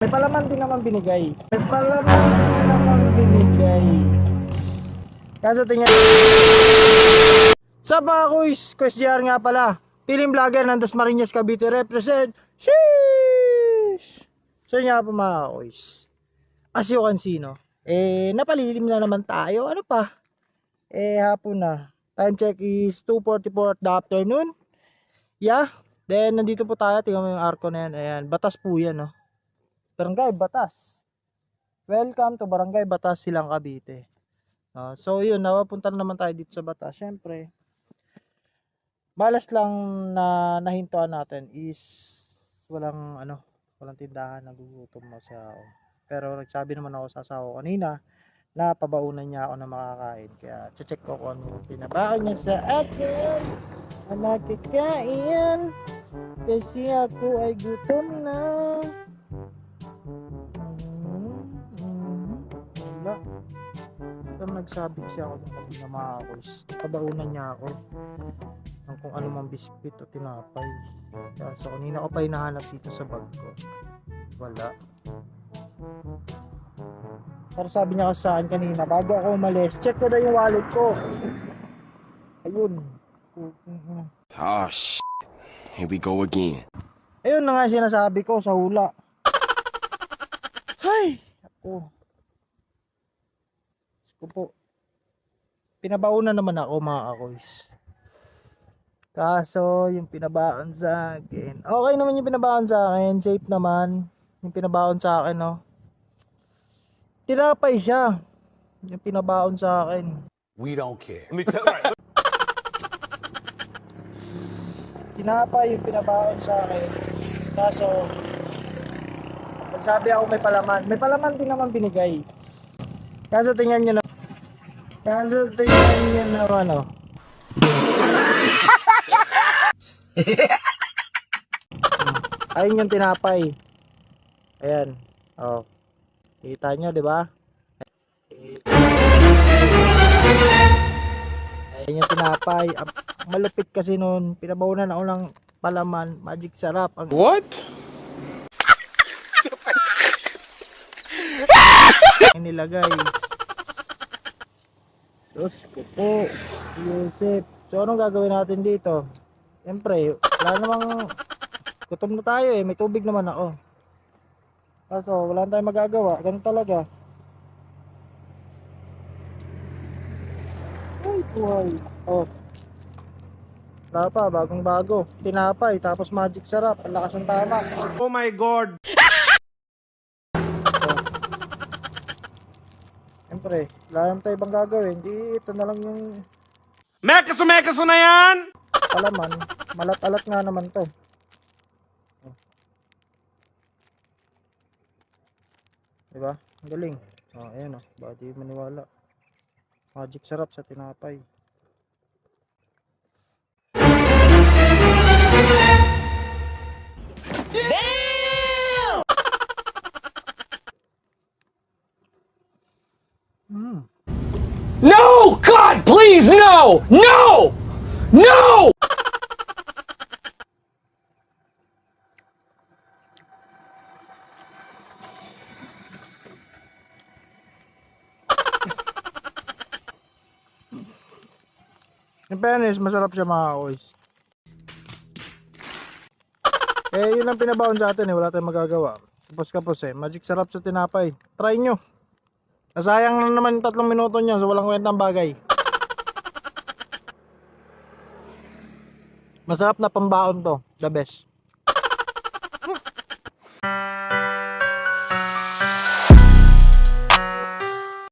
May palaman din naman binigay. May palaman din naman binigay. Kaso tingnan. Sa mga Quiz GR nga pala. Piling vlogger ng Dasmariñas Cavite represent. Sheesh! So nga po mga Quiz. As you can see, no? Napalilim na naman tayo. Ano pa? Hapon na. Time check is 2:44 at the afternoon. Yeah. Then, nandito po tayo. Tingnan mo yung arko na yan. Ayan. Batas po yan, no? Barangay Batas. Welcome to Barangay Batas, Silang Cavite. So, yun. Napapunta na naman tayo dito sa Batas. Siyempre, malas lang na nahintuan natin is walang tindahan. Nagugutom mo siya ako. Pero nagsabi naman ako sa asawa ko kanina na pabaunan niya ako na makakain. Kaya check ko kung ano pinabaon niya sa akin na makikain kasi ako ay gutom na. Wala. Pero nagsabi siya ako ng kabi na mga Quiz. Pabaunan niya ako ng kung ano mang biskuit o tinapay. Kaya so kanina ko pa hinahanap dito sa bag ko. Wala. Pero sabi niya kasi sa akin kanina, bago ako umalis, check ko na yung wallet ko. Ayun. Oh, shit. Here we go again. Ayun na nga sinasabi ko sa hula. Hay! Ako. Ko po. Pinabaunan naman ako mga Quiz. Kaso, yung pinabaon sa akin. Okay naman yung pinabaon sa akin. Safe naman. Yung pinabaon sa akin, no. Tinapay siya. Yung pinabaon sa akin. We don't care. Tinapay yung pinabaon sa akin. Kaso, nagsabi ako may palaman. May palaman din naman binigay. Kaso tingnan nyo na. Ano. Ayun yung tinapay. Ayan. Oh. Kita nyo, di ba? Ayun yung tinapay. Malupit kasi noon. Pinabaunan ako ng palaman. Magic sarap. What? Nilagay. Diyos ko po. Yusef. So, anong gagawin natin dito? Siyempre, wala namang gutom na tayo eh. May tubig naman ako. Kaso, wala na tayong magagawa. Ganun talaga. Ay, buhay. Oh. Wala pa, bagong bago. Tinapay, tapos magic sarap. Ang lakas ng tama. Oh my God. Siyempre, wala naman tayo ibang gagawin. Di, ito na lang yung Mekaso na yan! palaman. Malat-alat nga naman to. Diba? Ang galing. Ayan o. Badi maniwala. Magic sarap sa tinapay. No! God, please, no! No! No! In fairness, masarap siya mga Quiz. Yun ang pinabaon sa atin eh. Wala tayong magagawa. Kapos eh. Magic sarap sa tinapay. Try nyo. Nasayang na naman yung 3 minuto nyo. So walang kwentang bagay. Masarap na pambaon to. The best.